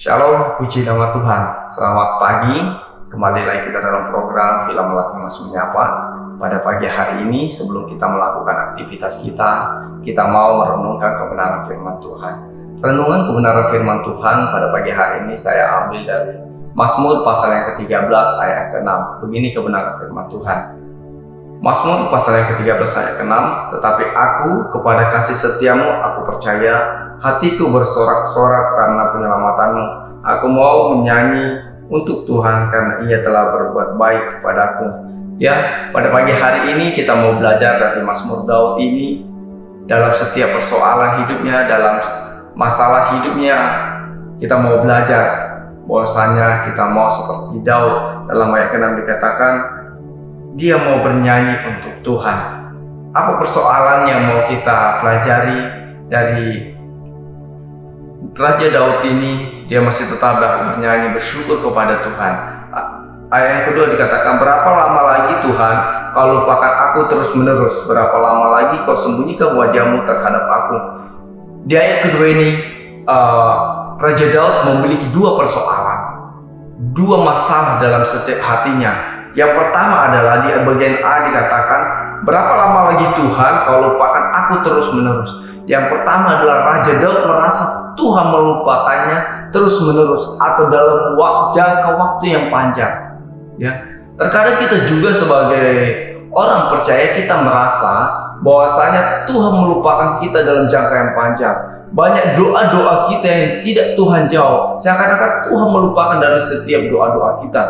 Shalom, puji nama Tuhan. Selamat pagi. Kembali lagi kita dalam program Villa Melati Mas Menyapa. Pada pagi hari ini, sebelum kita melakukan aktivitas kita mau merenungkan kebenaran firman Tuhan. Renungan kebenaran firman Tuhan pada pagi hari ini saya ambil dari Mazmur pasal yang ke-13 ayat ke-6. Begini kebenaran firman Tuhan. Mazmur pasal yang ke-13 ayat ke-6, tetapi aku kepada kasih setiamu aku percaya, hatiku bersorak-sorak karena penyelamatanmu. Aku mau menyanyi untuk Tuhan karena Ia telah berbuat baik kepadaku. Ya, pada pagi hari ini kita mau belajar dari Mazmur Daud ini. Dalam setiap persoalan hidupnya, dalam masalah hidupnya, kita mau belajar bahwasanya kita mau seperti Daud. Dalam ayat ke-6 dikatakan dia mau bernyanyi untuk Tuhan. Apa persoalan yang mau kita pelajari dari Raja Daud ini? Dia masih tetap bernyanyi bersyukur kepada Tuhan. Ayat yang kedua dikatakan, berapa lama lagi Tuhan kau lupakan aku terus menerus? Berapa lama lagi kau sembunyikan wajahmu terhadap aku? Di ayat kedua ini Raja Daud memiliki dua persoalan, dua masalah dalam setiap hatinya. Yang pertama adalah di bagian A dikatakan, berapa lama lagi Tuhan kau lupakan aku terus menerus? Yang pertama adalah Raja Daud merasa Tuhan melupakannya terus menerus atau dalam jangka waktu yang panjang. Ya, terkadang kita juga sebagai orang percaya kita merasa bahwasanya Tuhan melupakan kita dalam jangka yang panjang. Banyak doa-doa kita yang tidak Tuhan jawab, seakan-akan Tuhan melupakan dari setiap doa-doa kita.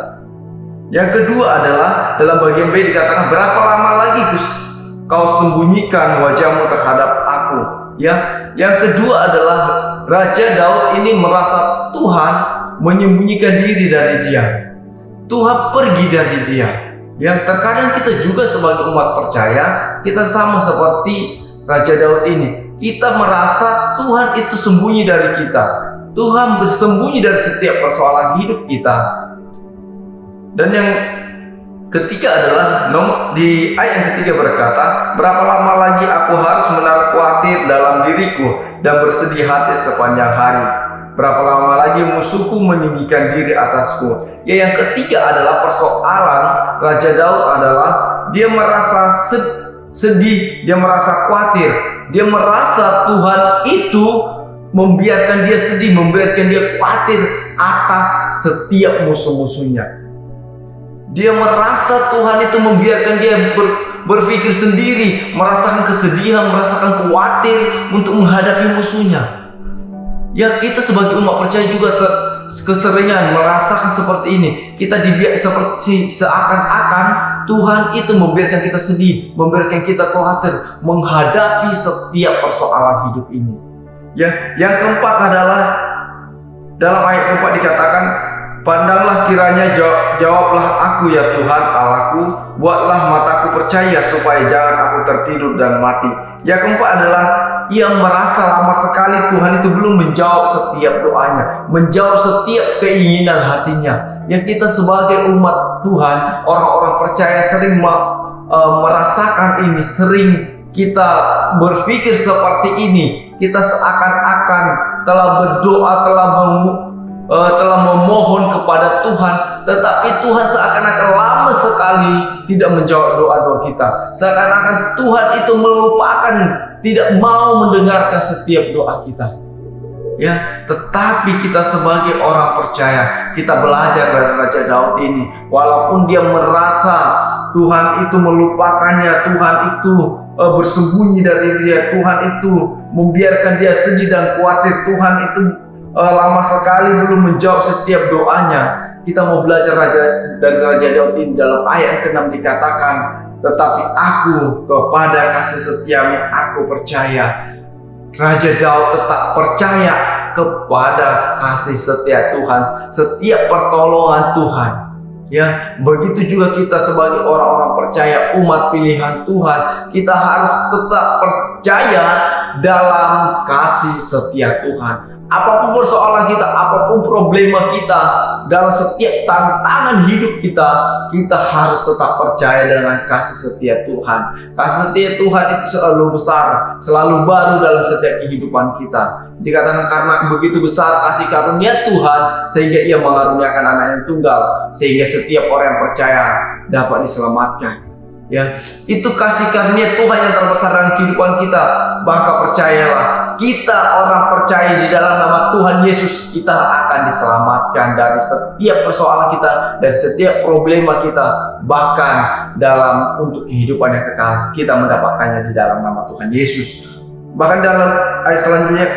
Yang kedua adalah dalam bagian B dikatakan, berapa lama lagi kau sembunyikan wajahmu terhadap aku? Ya, yang kedua adalah Raja Daud ini merasa Tuhan menyembunyikan diri dari dia. Tuhan pergi dari dia. Yang terkadang kita juga sebagai umat percaya, kita sama seperti Raja Daud ini. Kita merasa Tuhan itu sembunyi dari kita. Tuhan bersembunyi dari setiap persoalan hidup kita. Dan yang ketiga adalah di ayat yang ketiga berkata, berapa lama lagi aku harus menaruh khawatir dalam diriku dan bersedih hati sepanjang hari? Berapa lama lagi musuhku meninggikan diri atasku? Ya, yang ketiga adalah persoalan Raja Daud adalah dia merasa sedih, dia merasa khawatir, dia merasa Tuhan itu membiarkan dia sedih, membiarkan dia khawatir atas setiap musuh-musuhnya. Dia merasa Tuhan itu membiarkan dia berpikir sendiri, merasakan kesedihan, merasakan khawatir untuk menghadapi musuhnya. Ya, kita sebagai umat percaya juga keseringan merasakan seperti ini. Kita dibiarkan seperti seakan-akan Tuhan itu membiarkan kita sedih, membiarkan kita khawatir menghadapi setiap persoalan hidup ini. Ya, yang keempat adalah dalam ayat keempat dikatakan, pandanglah kiranya, jawablah aku ya Tuhan Allahku, buatlah mataku percaya supaya jangan aku tertidur dan mati. Yang keempat adalah ia merasa lama sekali Tuhan itu belum menjawab setiap doanya, menjawab setiap keinginan hatinya. Yang kita sebagai umat Tuhan, orang-orang percaya sering merasakan ini, sering kita berpikir seperti ini. Kita seakan-akan telah berdoa, telah memohon kepada Tuhan, tetapi Tuhan seakan-akan lama sekali tidak menjawab doa-doa kita. Seakan-akan Tuhan itu melupakan, tidak mau mendengarkan setiap doa kita. Ya, tetapi kita sebagai orang percaya, kita belajar dari Raja Daud ini. Walaupun dia merasa Tuhan itu melupakannya, Tuhan itu bersembunyi dari dia, Tuhan itu membiarkan dia sedih dan khawatir, Tuhan itu lama sekali belum menjawab setiap doanya. Kita mau belajar dari Raja Daud ini. Dalam ayat ke-6 dikatakan, tetapi aku kepada kasih setiamu aku percaya. Raja Daud tetap percaya kepada kasih setia Tuhan, setiap pertolongan Tuhan. Ya, begitu juga kita sebagai orang-orang percaya, umat pilihan Tuhan, kita harus tetap percaya dalam kasih setia Tuhan. Apapun persoalan kita, apapun problema kita, dalam setiap tantangan hidup kita, kita harus tetap percaya dengan kasih setia Tuhan. Kasih setia Tuhan itu selalu besar, selalu baru dalam setiap kehidupan kita. Dikatakan karena begitu besar kasih karunia Tuhan, sehingga Ia mengaruniakan anak yang tunggal, sehingga setiap orang yang percaya dapat diselamatkan. Ya, itu kasih karunia Tuhan yang terbesar dalam kehidupan kita. Maka percayalah, kita orang percaya di dalam nama Tuhan Yesus, kita akan diselamatkan dari setiap persoalan kita, dari setiap problema kita, bahkan dalam untuk kehidupan yang kekal kita mendapatkannya di dalam nama Tuhan Yesus. Bahkan dalam ayat selanjutnya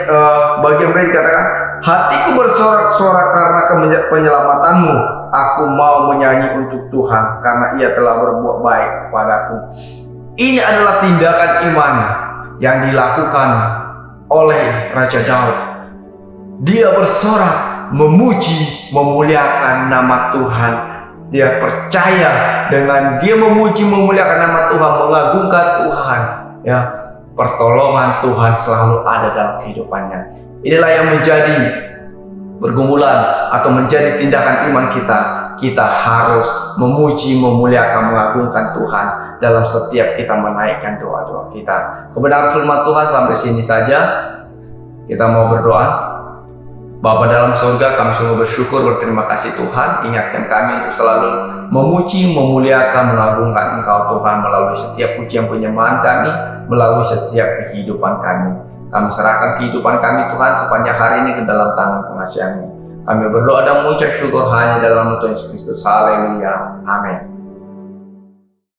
bagian B dikatakan, hatiku bersorak-sorak karena penyelamatanmu. Aku mau menyanyi untuk Tuhan karena Ia telah berbuat baik kepadaku. Ini adalah tindakan iman yang dilakukan oleh Raja Daud. Dia bersorak, memuji, memuliakan nama Tuhan. Dia percaya dengan dia memuji, memuliakan nama Tuhan, mengagungkan Tuhan. Ya, pertolongan Tuhan selalu ada dalam kehidupannya. Inilah yang menjadi pergumulan atau menjadi tindakan iman kita. Kita harus memuji, memuliakan, mengagungkan Tuhan dalam setiap kita menaikkan doa-doa kita. Kebenaran firman Tuhan sampai sini saja. Kita mau berdoa. Bapa dalam surga, kami sungguh bersyukur, berterima kasih Tuhan. Ingatkan kami untuk selalu memuji, memuliakan, mengagungkan Engkau Tuhan melalui setiap pujian penyembahan kami, melalui setiap kehidupan kami. Kami serahkan kehidupan kami Tuhan sepanjang hari ini ke dalam tangan pengasihan-Mu. Kami berdoa dan mengucap syukur hanya dalam nama Tuhan Yesus Kristus. Haleluya. Amin.